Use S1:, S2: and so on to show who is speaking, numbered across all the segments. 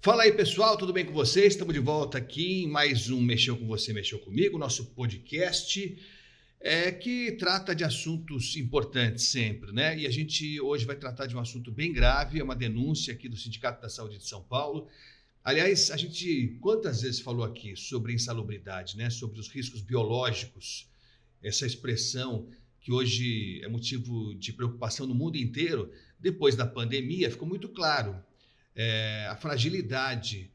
S1: Fala aí, pessoal, tudo bem com vocês? Estamos de volta aqui em mais um Mexeu com Você, Mexeu Comigo, nosso podcast que trata de assuntos importantes sempre, né? E a gente hoje vai tratar de um assunto bem grave, é uma denúncia aqui do Sindicato da Saúde de São Paulo. Aliás, a gente quantas vezes falou aqui sobre insalubridade, né? Sobre os riscos biológicos, essa expressão que hoje é motivo de preocupação no mundo inteiro, depois da pandemia, ficou muito claro. A fragilidade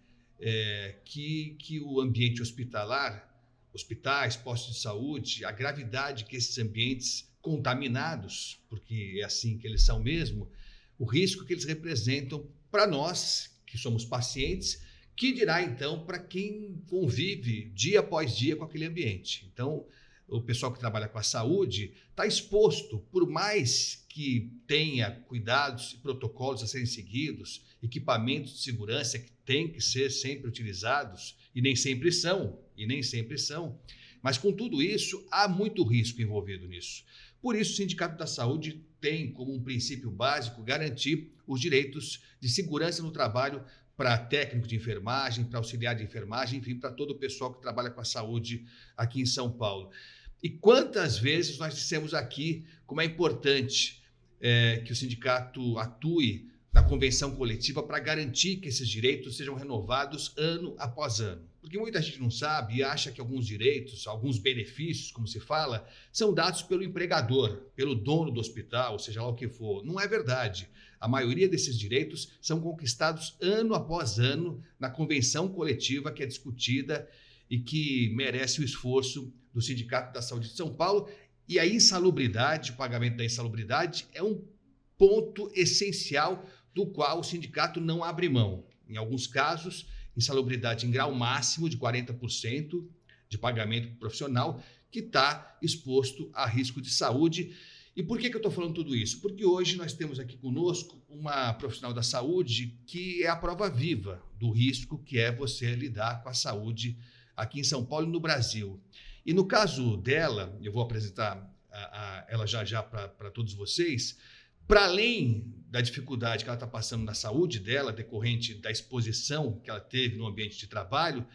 S1: que o ambiente hospitalar, hospitais, postos de saúde, a gravidade que esses ambientes contaminados, porque é assim que eles são mesmo, o risco que eles representam para nós, que somos pacientes, que dirá então para quem convive dia após dia com aquele ambiente. Então, o pessoal que trabalha com a saúde está exposto, por mais que tenha cuidados e protocolos a serem seguidos, equipamentos de segurança que têm que ser sempre utilizados, e nem sempre são, mas com tudo isso, há muito risco envolvido nisso. Por isso, o Sindicato da Saúde tem como um princípio básico garantir os direitos de segurança no trabalho para técnico de enfermagem, para auxiliar de enfermagem, enfim, para todo o pessoal que trabalha com a saúde aqui em São Paulo. E quantas vezes nós dissemos aqui como é importante que o sindicato atue na convenção coletiva para garantir que esses direitos sejam renovados ano após ano. Porque muita gente não sabe e acha que alguns direitos, alguns benefícios, como se fala, são dados pelo empregador, pelo dono do hospital, seja lá o que for. Não é verdade. A maioria desses direitos são conquistados ano após ano na convenção coletiva que é discutida e que merece o esforço do Sindicato da Saúde de São Paulo. E a insalubridade, o pagamento da insalubridade é um ponto essencial do qual o sindicato não abre mão. Em alguns casos, insalubridade em grau máximo de 40% de pagamento profissional que está exposto a risco de saúde. E por que eu estou falando tudo isso? Porque hoje nós temos aqui conosco uma profissional da saúde que é a prova viva do risco que é você lidar com a saúde aqui em São Paulo e no Brasil. E no caso dela, eu vou apresentar ela já para todos vocês, para além da dificuldade que ela está passando na saúde dela, decorrente da exposição que ela teve no ambiente de trabalho,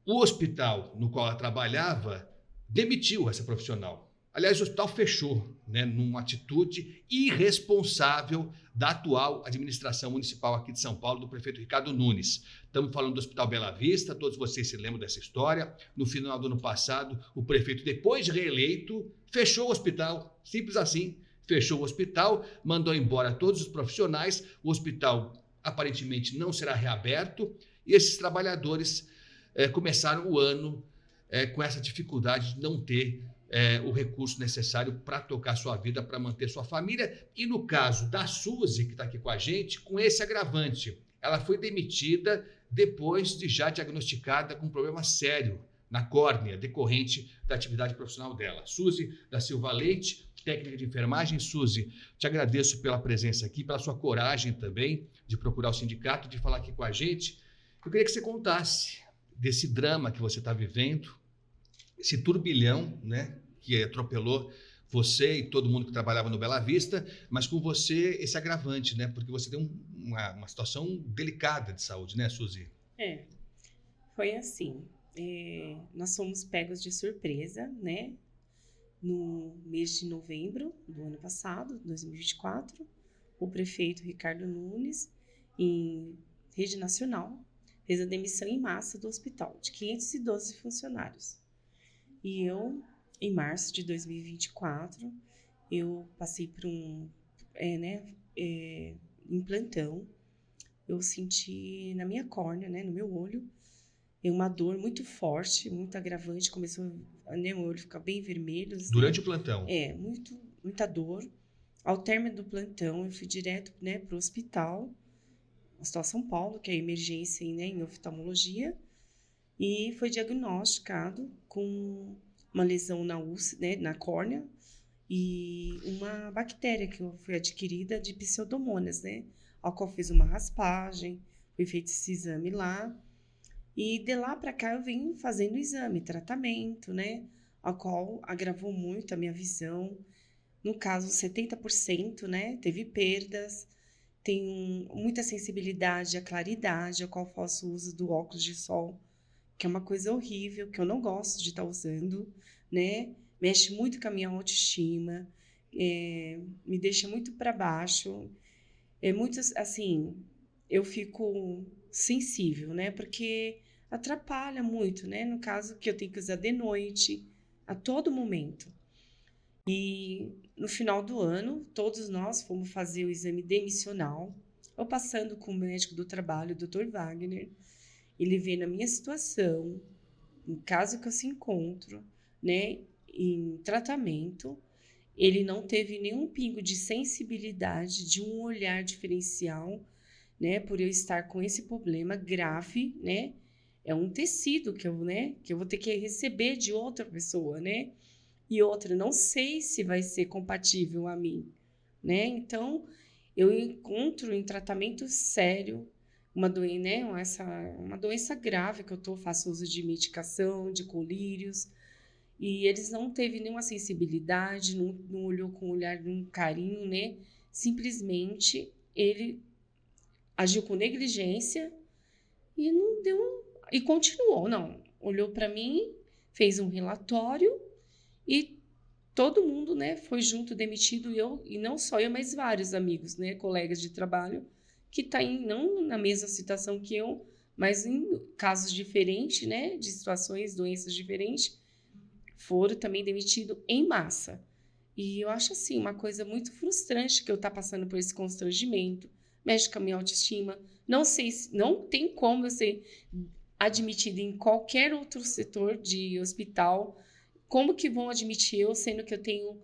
S1: o hospital no qual ela trabalhava demitiu essa profissional. Aliás, o hospital fechou, né, numa atitude irresponsável da atual administração municipal aqui de São Paulo, do prefeito Ricardo Nunes. Estamos falando do Hospital Bela Vista, todos vocês se lembram dessa história. No final do ano passado, o prefeito, depois de reeleito, fechou o hospital, simples assim. Fechou o hospital, mandou embora todos os profissionais, o hospital aparentemente não será reaberto e esses trabalhadores começaram o ano com essa dificuldade de não ter o recurso necessário para tocar sua vida, para manter sua família. E no caso da Suzy, que está aqui com a gente, com esse agravante, ela foi demitida depois de já diagnosticada com um problema sério na córnea, decorrente da atividade profissional dela. Suzy da Silva Leite, técnica de enfermagem. Suzy, te agradeço pela presença aqui, pela sua coragem também de procurar o sindicato, de falar aqui com a gente. Eu queria que você contasse desse drama que você está vivendo, esse turbilhão, né, que atropelou você e todo mundo que trabalhava no Bela Vista, mas com você esse agravante, né, porque você tem uma situação delicada de saúde, né, Suzy?
S2: Foi assim, nós fomos pegos de surpresa, né, no mês de novembro do ano passado, 2024, o prefeito Ricardo Nunes, em rede nacional, fez a demissão em massa do hospital, de 512 funcionários. E eu, em março de 2024, eu passei por em plantão, eu senti na minha córnea, né, no meu olho, uma dor muito forte, muito agravante, começou meu olho ficar bem vermelho.
S1: Durante o plantão?
S2: Muita dor. Ao término do plantão, eu fui direto, né, para o hospital São Paulo, que é emergência em oftalmologia, e foi diagnosticado com uma lesão na úlcera, né, na córnea, e uma bactéria que foi adquirida de pseudomonas, né, ao qual fiz uma raspagem, foi feito esse exame lá. E de lá para cá eu venho fazendo exame, tratamento, né? A qual agravou muito a minha visão. No caso, 70%, né? Teve perdas, tenho muita sensibilidade à claridade, ao qual faço uso do óculos de sol, que é uma coisa horrível, que eu não gosto de estar usando, né? Mexe muito com a minha autoestima, me deixa muito para baixo. É muito assim, eu fico sensível, né? Porque atrapalha muito, né? No caso que eu tenho que usar de noite, a todo momento. E no final do ano, todos nós fomos fazer o exame demissional. Eu passando com o médico do trabalho, o Dr. Wagner, ele vê na minha situação, no caso que eu se encontro, né, em tratamento, ele não teve nenhum pingo de sensibilidade, de um olhar diferencial, né, por eu estar com esse problema grave, né? É um tecido que eu vou ter que receber de outra pessoa, né? E outra, não sei se vai ser compatível a mim, né? Então, eu encontro em tratamento sério uma doença grave que faço uso de medicação, de colírios, e eles não teve nenhuma sensibilidade, não olhou com um olhar de um carinho, né? Simplesmente ele agiu com negligência e não deu e continuou, não. Olhou para mim, fez um relatório e todo mundo, né, foi junto demitido e não só eu, mas vários amigos, né, colegas de trabalho que tá não na mesma situação que eu, mas em casos diferentes, né, de situações, doenças diferentes, foram também demitidos em massa. E eu acho assim uma coisa muito frustrante que eu tá passando por esse constrangimento, mexe com a minha autoestima. Não sei, não tem como eu ser admitida em qualquer outro setor de hospital. Como que vão admitir eu, sendo que eu tenho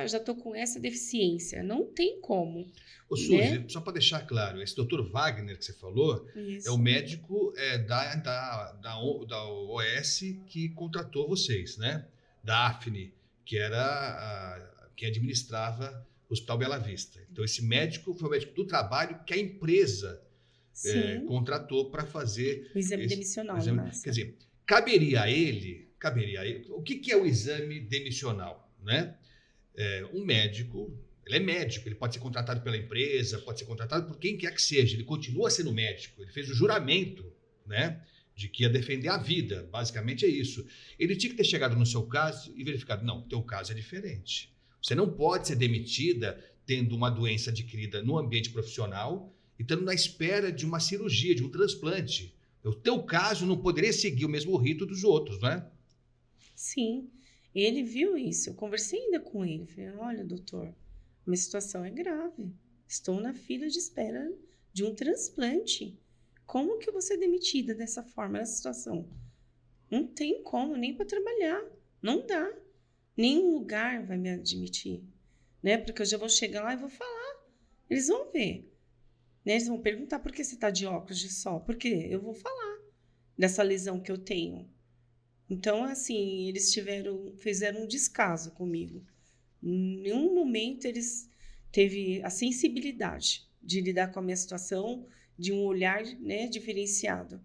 S2: já tô com essa deficiência? Não tem como,
S1: Ô,
S2: né?
S1: Suzy, só para deixar claro, esse doutor Wagner que você falou é o
S2: Isso.
S1: médico da OS que contratou vocês, né? Da AFNE, que era quem administrava o Hospital Bela Vista. Então, esse médico foi o médico do trabalho que a empresa
S2: Sim,
S1: contratou para fazer
S2: o exame
S1: o
S2: demissional em
S1: exame. Quer
S2: massa.
S1: dizer, caberia a ele, o que é o exame demissional, né? Um médico, ele é médico, ele pode ser contratado pela empresa, pode ser contratado por quem quer que seja, ele continua sendo médico, ele fez o juramento, né, de que ia defender a vida, basicamente é isso. Ele tinha que ter chegado no seu caso e verificado, não, teu caso é diferente. Você não pode ser demitida tendo uma doença adquirida no ambiente profissional e estando na espera de uma cirurgia, de um transplante. O teu caso não poderia seguir o mesmo rito dos outros, né?
S2: Sim, ele viu isso. Eu conversei ainda com ele. Falei, olha, doutor, minha situação é grave. Estou na fila de espera de um transplante. Como que eu vou ser demitida dessa forma, nessa situação? Não tem como, nem para trabalhar. Não dá. Nenhum lugar vai me admitir, né? Porque eu já vou chegar lá e vou falar. Eles vão ver, né? Eles vão perguntar por que você está de óculos de sol. Por quê? Eu vou falar dessa lesão que eu tenho. Então, assim, fizeram um descaso comigo. Em nenhum momento eles teve a sensibilidade de lidar com a minha situação, de um olhar, né, diferenciado.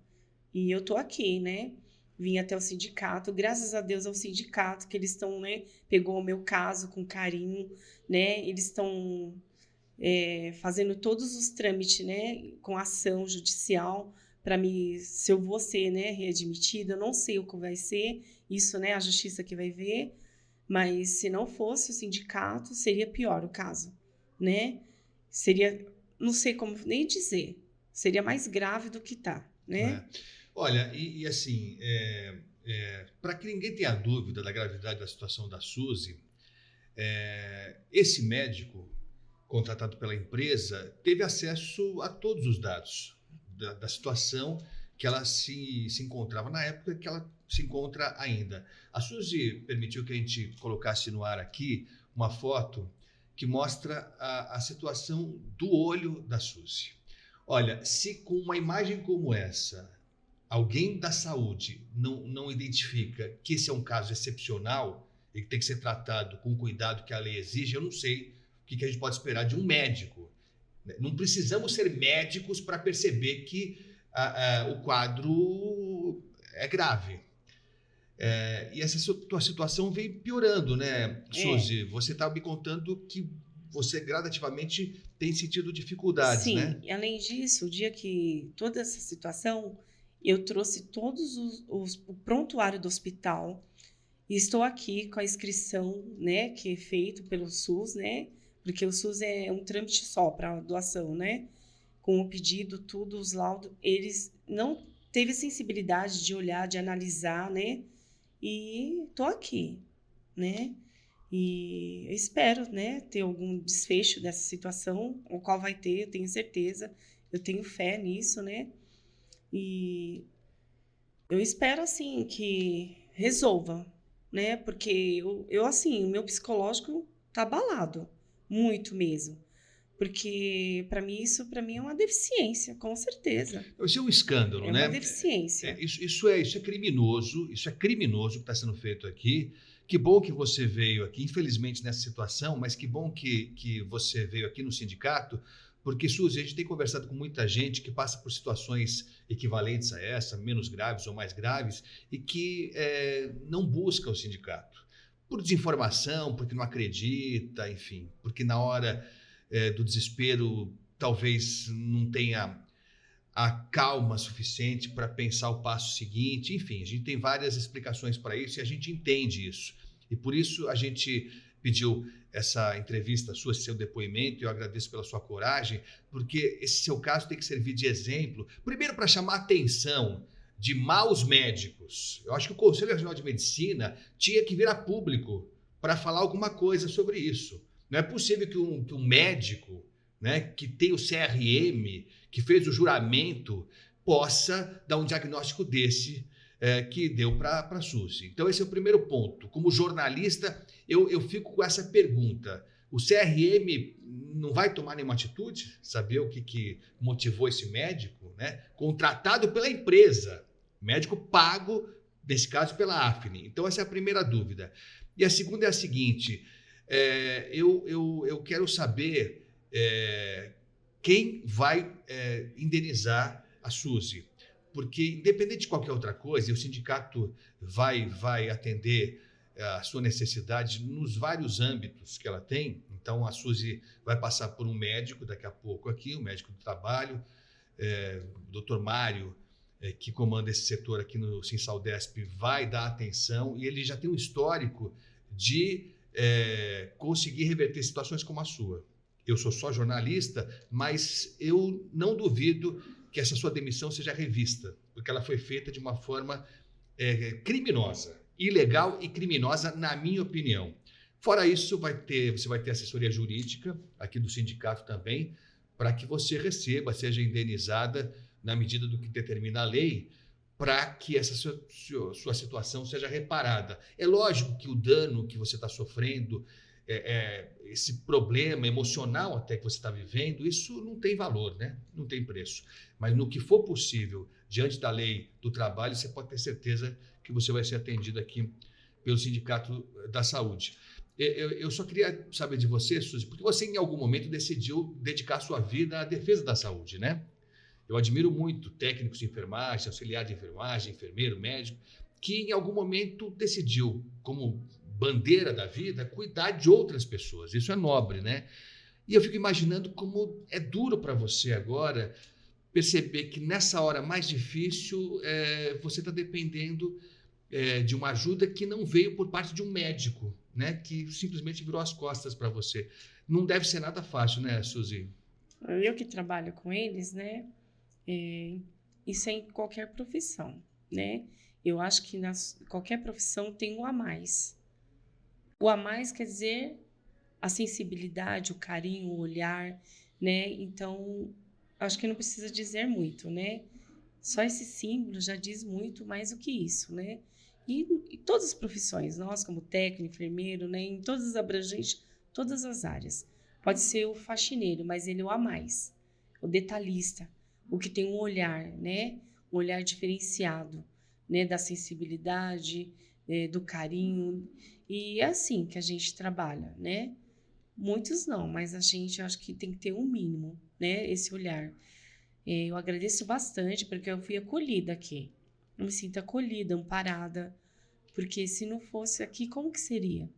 S2: E eu tô aqui, né? Vim até o sindicato, graças a Deus ao sindicato que eles estão, né, pegou o meu caso com carinho, né? Eles estão fazendo todos os trâmites, né, com ação judicial para me, se eu vou ser, né, readmitida, eu não sei o que vai ser, isso, né, a justiça que vai ver, mas se não fosse o sindicato, seria pior o caso, né? Seria, não sei como nem dizer, seria mais grave do que tá, né?
S1: É. Olha, e assim, para que ninguém tenha dúvida da gravidade da situação da Suzy, esse médico contratado pela empresa teve acesso a todos os dados da situação que ela se encontrava na época que ela se encontra ainda. A Suzy permitiu que a gente colocasse no ar aqui uma foto que mostra a situação do olho da Suzy. Olha, se com uma imagem como essa alguém da saúde não identifica que esse é um caso excepcional e que tem que ser tratado com o cuidado que a lei exige, eu não sei o que a gente pode esperar de um médico. Não precisamos ser médicos para perceber que o quadro é grave. E essa tua situação vem piorando, né,
S2: É,
S1: Suzy? Você estava me contando que você gradativamente tem sentido dificuldades,
S2: Sim,
S1: né?
S2: e além disso, o dia que toda essa situação, eu trouxe todos o prontuário do hospital e estou aqui com a inscrição, né, que é feito pelo SUS, né? Porque o SUS é um trâmite só para doação, né? Com o pedido, tudo, os laudos, eles não teve sensibilidade de olhar, de analisar, né? E tô aqui, né? E eu espero, né, ter algum desfecho dessa situação, o qual vai ter, eu tenho certeza, eu tenho fé nisso, né? E eu espero, assim, que resolva, né? Porque eu assim, o meu psicológico tá abalado, muito mesmo. Porque para mim é uma deficiência, com certeza.
S1: Isso é um escândalo,
S2: É uma
S1: né?
S2: deficiência.
S1: Isso é criminoso, isso é criminoso o que está sendo feito aqui. Que bom que você veio aqui, infelizmente nessa situação, mas que bom que você veio aqui no sindicato, porque, Suzy, a gente tem conversado com muita gente que passa por situações equivalentes a essa, menos graves ou mais graves, e que não busca o sindicato. Por desinformação, porque não acredita, enfim, porque na hora do desespero talvez não tenha a calma suficiente para pensar o passo seguinte. Enfim, a gente tem várias explicações para isso e a gente entende isso. E por isso a gente pediu essa entrevista sua, esse seu depoimento. Eu agradeço pela sua coragem, porque esse seu caso tem que servir de exemplo, primeiro para chamar a atenção de maus médicos. Eu acho que o Conselho Regional de Medicina tinha que vir a público para falar alguma coisa sobre isso. Não é possível que um médico, né, que tem o CRM, que fez o juramento, possa dar um diagnóstico desse que deu para a Suzy. Então, esse é o primeiro ponto. Como jornalista, eu fico com essa pergunta. O CRM não vai tomar nenhuma atitude? Saber o que motivou esse médico, né? Contratado pela empresa, médico pago, nesse caso, pela AFNE. Então, essa é a primeira dúvida. E a segunda é a seguinte, eu quero saber quem vai indenizar a Suzy. Porque, independente de qualquer outra coisa, o sindicato vai atender a sua necessidade nos vários âmbitos que ela tem. Então, a Suzy vai passar por um médico daqui a pouco aqui, um médico do trabalho, o Dr. Mário, que comanda esse setor aqui no Sinsaldesp, vai dar atenção e ele já tem um histórico de conseguir reverter situações como a sua. Eu sou só jornalista, mas eu não duvido que essa sua demissão seja revista, porque ela foi feita de uma forma criminosa, ilegal e criminosa, na minha opinião. Fora isso, você vai ter assessoria jurídica aqui do sindicato também, para que você receba, seja indenizada na medida do que determina a lei, para que essa sua situação seja reparada. É lógico que o dano que você está sofrendo, esse problema emocional até que você está vivendo, isso não tem valor, né? Não tem preço. Mas no que for possível, diante da lei do trabalho, você pode ter certeza que você vai ser atendido aqui pelo Sindicato da Saúde. Eu só queria saber de você, Suzy, porque você em algum momento decidiu dedicar sua vida à defesa da saúde, né? Eu admiro muito técnicos de enfermagem, auxiliar de enfermagem, enfermeiro, médico, que em algum momento decidiu, como bandeira da vida, cuidar de outras pessoas. Isso é nobre, né? E eu fico imaginando como é duro para você agora perceber que nessa hora mais difícil você está dependendo de uma ajuda que não veio por parte de um médico, né? Que simplesmente virou as costas para você. Não deve ser nada fácil, né, Suzy?
S2: Eu que trabalho com eles, né? Isso é em qualquer profissão, né? Eu acho que qualquer profissão tem um a mais. O a mais quer dizer a sensibilidade, o carinho, o olhar, né? Então, acho que não precisa dizer muito, né? Só esse símbolo já diz muito mais do que isso, né? E todas as profissões, nós como técnico, enfermeiro, né? Em todas as abrangentes, todas as áreas. Pode ser o faxineiro, mas ele é o a mais, o detalhista, o que tem um olhar, né? Um olhar diferenciado, né? Da sensibilidade, do carinho. E é assim que a gente trabalha, né? Muitos não, mas a gente acho que tem que ter um mínimo, né? Esse olhar. Eu agradeço bastante porque eu fui acolhida aqui. Eu me sinto acolhida, amparada, porque se não fosse aqui, como que seria?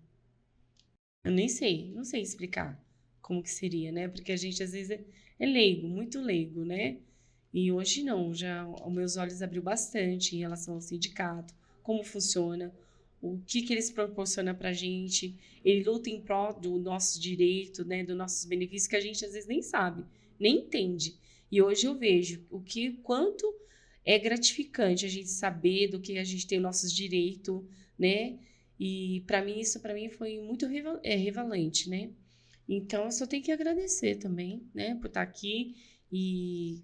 S2: Eu nem sei, não sei explicar como que seria, né? Porque a gente às vezes é leigo, muito leigo, né? E hoje não, já os meus olhos abriu bastante em relação ao sindicato, como funciona, o que eles proporcionam para a gente. Ele luta em prol do nosso direito, né? Dos nossos benefícios que a gente às vezes nem sabe, nem entende. E hoje eu vejo quanto é gratificante a gente saber do que a gente tem nossos direitos, né? E para mim, isso para mim foi muito revalente, né? Então, eu só tenho que agradecer também, né? Por estar aqui e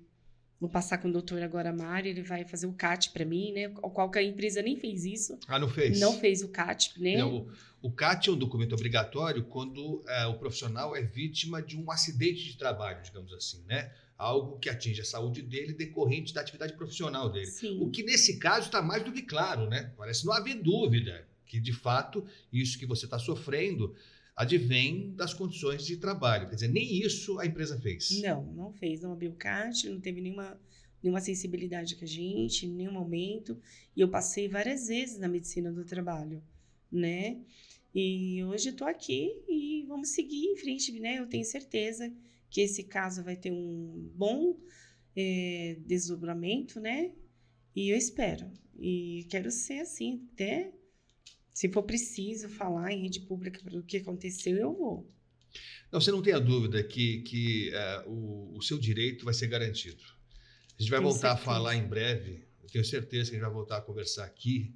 S2: vou passar com o doutor agora, Mário, ele vai fazer o CAT para mim, né? Qualquer empresa nem fez isso.
S1: Ah, não fez?
S2: Não fez o CAT, né?
S1: Não, o CAT é um documento obrigatório quando o profissional é vítima de um acidente de trabalho, digamos assim, né? Algo que atinge a saúde dele decorrente da atividade profissional dele.
S2: Sim.
S1: O que nesse caso está mais do que claro, né? Parece não haver dúvida que, de fato, isso que você está sofrendo advém das condições de trabalho. Quer dizer, nem isso a empresa fez.
S2: Não fez. Não abriu o CAT, não teve nenhuma sensibilidade com a gente, em nenhum momento. E eu passei várias vezes na medicina do trabalho, né? E hoje eu tô aqui e vamos seguir em frente, né? Eu tenho certeza que esse caso vai ter um bom desdobramento, né? E eu espero. E quero ser assim, até se for preciso falar em rede pública do que aconteceu, eu vou.
S1: Não, você não tenha dúvida que o seu direito vai ser garantido. A gente vai voltar a falar em breve, eu tenho certeza que a gente vai voltar a conversar aqui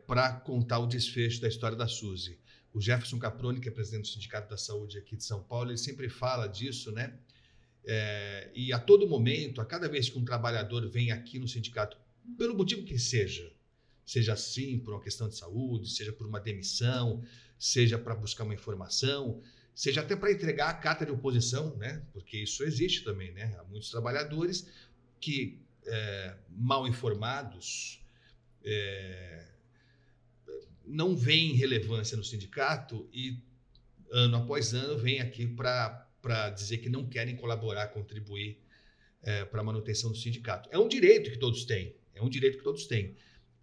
S1: para contar o desfecho da história da Suzy. O Jefferson Caproni, que é presidente do Sindicato da Saúde aqui de São Paulo, ele sempre fala disso, né? E a todo momento, a cada vez que um trabalhador vem aqui no sindicato, pelo motivo que seja assim, por uma questão de saúde, seja por uma demissão, seja para buscar uma informação, seja até para entregar a carta de oposição, né? Porque isso existe também, né? Há muitos trabalhadores que, mal informados, não veem relevância no sindicato e, ano após ano, vêm aqui para dizer que não querem colaborar, contribuir para a manutenção do sindicato. É um direito que todos têm,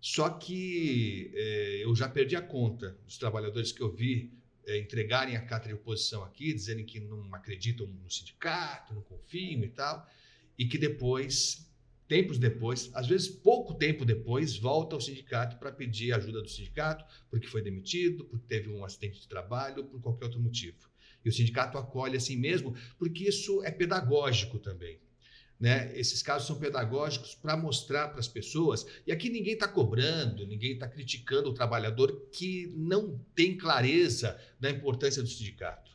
S1: Só que eu já perdi a conta dos trabalhadores que eu vi entregarem a carta de oposição aqui, dizendo que não acreditam no sindicato, não confiam e tal, e que depois, tempos depois, às vezes pouco tempo depois, volta ao sindicato para pedir ajuda do sindicato, porque foi demitido, porque teve um acidente de trabalho, por qualquer outro motivo. E o sindicato acolhe assim mesmo, porque isso é pedagógico também. Né? Esses casos são pedagógicos para mostrar para as pessoas, e aqui ninguém está cobrando, ninguém está criticando o trabalhador que não tem clareza da importância do sindicato.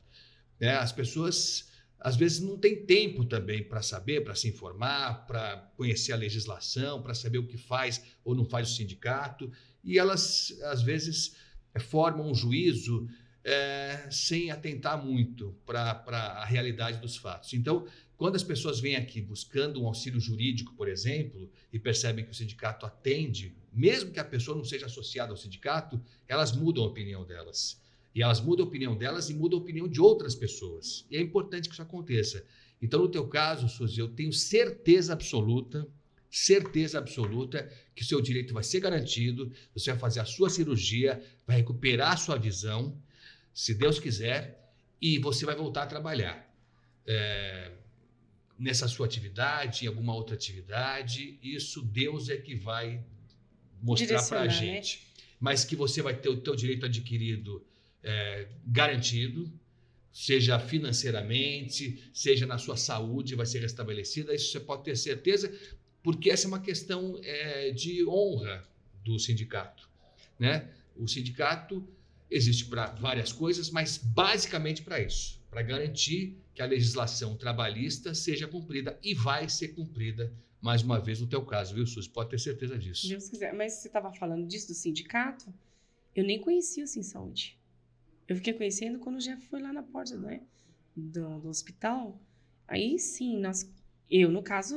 S1: Né? As pessoas, às vezes, não têm tempo também para saber, para se informar, para conhecer a legislação, para saber o que faz ou não faz o sindicato, e elas, às vezes, formam um juízo sem atentar muito para a realidade dos fatos. Então, quando as pessoas vêm aqui buscando um auxílio jurídico, por exemplo, e percebem que o sindicato atende, mesmo que a pessoa não seja associada ao sindicato, elas mudam a opinião delas. E elas mudam a opinião delas e mudam a opinião de outras pessoas. E é importante que isso aconteça. Então, no teu caso, Suzy, eu tenho certeza absoluta que o seu direito vai ser garantido, você vai fazer a sua cirurgia, vai recuperar a sua visão, se Deus quiser, e você vai voltar a trabalhar. Nessa sua atividade, em alguma outra atividade, isso Deus é que vai mostrar para a gente. Né? Mas que você vai ter o teu direito adquirido garantido, seja financeiramente, seja na sua saúde, vai ser restabelecida, isso você pode ter certeza, porque essa é uma questão de honra do sindicato. Né? O sindicato existe para várias coisas, mas basicamente para isso, para garantir que a legislação trabalhista seja cumprida e vai ser cumprida, mais uma vez, no teu caso, viu, Suzy? Pode ter certeza disso.
S2: Deus quiser. Mas você estava falando disso do sindicato? Eu nem conhecia o Sim Saúde. Eu fiquei conhecendo quando já foi lá na porta, né, do hospital. Aí sim, no caso,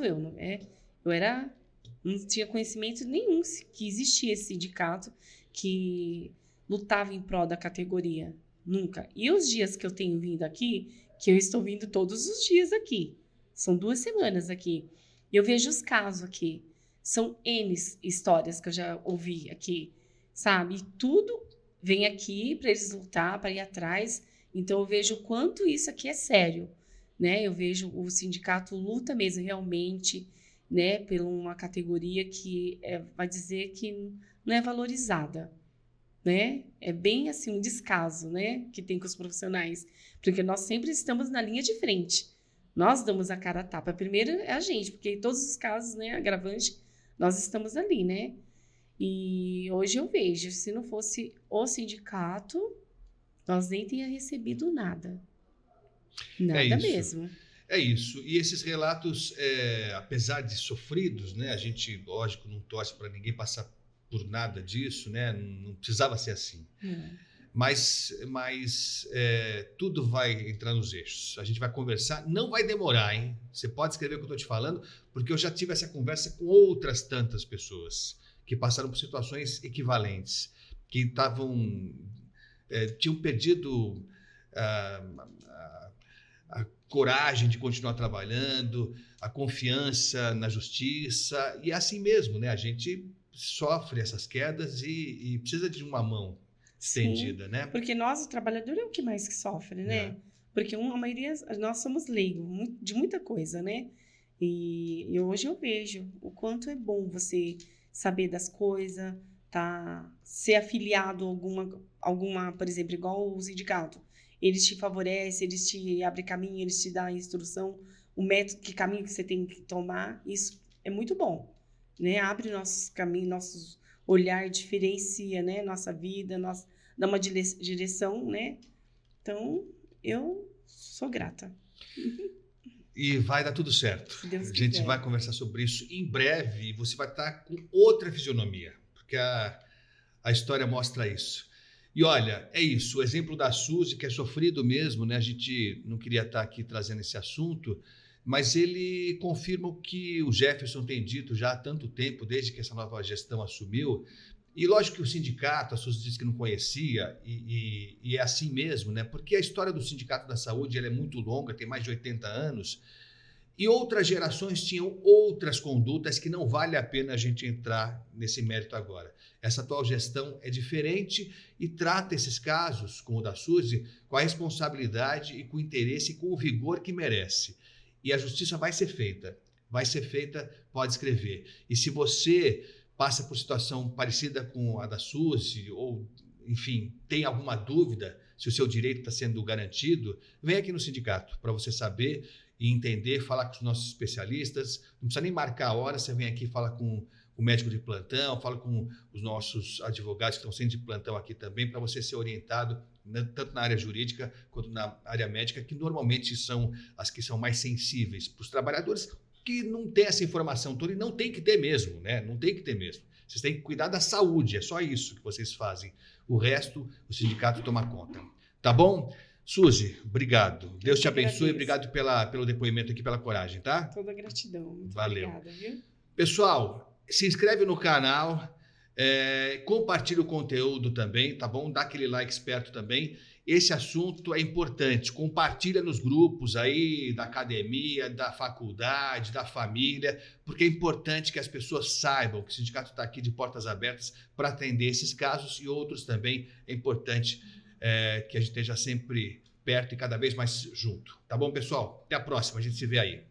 S2: não tinha conhecimento nenhum que existia esse sindicato que lutava em prol da categoria. Nunca. E os dias que eu tenho vindo aqui, que eu estou vindo todos os dias aqui, são 2 semanas aqui, eu vejo os casos aqui. São N histórias que eu já ouvi aqui, sabe? E tudo vem aqui para eles lutar, para ir atrás. Então, eu vejo o quanto isso aqui é sério, né? Eu vejo o sindicato luta mesmo realmente, né, por uma categoria que vai dizer que não é valorizada, né? É bem assim um descaso, né, que tem com os profissionais, porque nós sempre estamos na linha de frente. Nós damos a cara a tapa. Primeiro é a gente, porque em todos os casos, né, agravante, nós estamos ali, né? E hoje eu vejo, se não fosse o sindicato, nós nem teria recebido nada.
S1: É
S2: Nada
S1: isso.
S2: mesmo.
S1: É isso. E esses relatos, apesar de sofridos, né, a gente, lógico, não torce para ninguém passar por nada disso, né? Não precisava ser assim. Mas tudo vai entrar nos eixos. A gente vai conversar, não vai demorar, hein? Você pode escrever o que eu estou te falando, porque eu já tive essa conversa com outras tantas pessoas que passaram por situações equivalentes, que tinham perdido a coragem de continuar trabalhando, a confiança na justiça, e é assim mesmo, né? A gente sofre essas quedas e precisa de uma mão estendida,
S2: Sim,
S1: né?
S2: porque nós, o trabalhador, é o que mais que sofre, né?
S1: É.
S2: Porque a maioria, nós somos leigos de muita coisa, né? E hoje eu vejo o quanto é bom você saber das coisas, ser afiliado a alguma, por exemplo, igual o sindicato. Eles te favorecem, eles te abrem caminho, eles te dão a instrução, o método, que caminho que você tem que tomar. Isso é muito bom, né? Abre nossos caminhos, nossos olhar, diferencia, né? Nossa vida, dá uma direção, né? Então, eu sou grata.
S1: E vai dar tudo certo.
S2: Se Deus
S1: A gente
S2: quiser.
S1: vai conversar sobre isso em breve e você vai estar com outra fisionomia, porque a história mostra isso. E olha, é isso, o exemplo da Suzy, que é sofrido mesmo, né? A gente não queria estar aqui trazendo esse assunto, mas ele confirma o que o Jefferson tem dito já há tanto tempo, desde que essa nova gestão assumiu. E lógico que o sindicato, a Suzy disse que não conhecia, e é assim mesmo, né? Porque a história do Sindicato da Saúde ela é muito longa, tem mais de 80 anos, e outras gerações tinham outras condutas que não vale a pena a gente entrar nesse mérito agora. Essa atual gestão é diferente e trata esses casos, como o da Suzy, com a responsabilidade e com o interesse e com o vigor que merece. E a justiça vai ser feita, pode escrever. E se você passa por situação parecida com a da Suzy, ou, enfim, tem alguma dúvida se o seu direito está sendo garantido, vem aqui no sindicato para você saber e entender, falar com os nossos especialistas. Não precisa nem marcar a hora, você vem aqui e fala com o médico de plantão, fala com os nossos advogados que estão sendo de plantão aqui também, para você ser orientado, né, tanto na área jurídica quanto na área médica, que normalmente são as que são mais sensíveis para os trabalhadores que não tem essa informação toda e não tem que ter mesmo, né? Não tem que ter mesmo. Vocês têm que cuidar da saúde, é só isso que vocês fazem. O resto, o sindicato toma conta. Tá bom? Suzy, obrigado. Deus te abençoe. Obrigado pelo depoimento aqui, pela coragem, tá?
S2: Toda gratidão. Muito
S1: Valeu.
S2: Obrigada, viu?
S1: Pessoal, se inscreve no canal, compartilha o conteúdo também, tá bom? Dá aquele like esperto também. Esse assunto é importante. Compartilha nos grupos aí da academia, da faculdade, da família, porque é importante que as pessoas saibam que o sindicato está aqui de portas abertas para atender esses casos e outros também. É importante que a gente esteja sempre perto e cada vez mais junto. Tá bom, pessoal? Até a próxima. A gente se vê aí.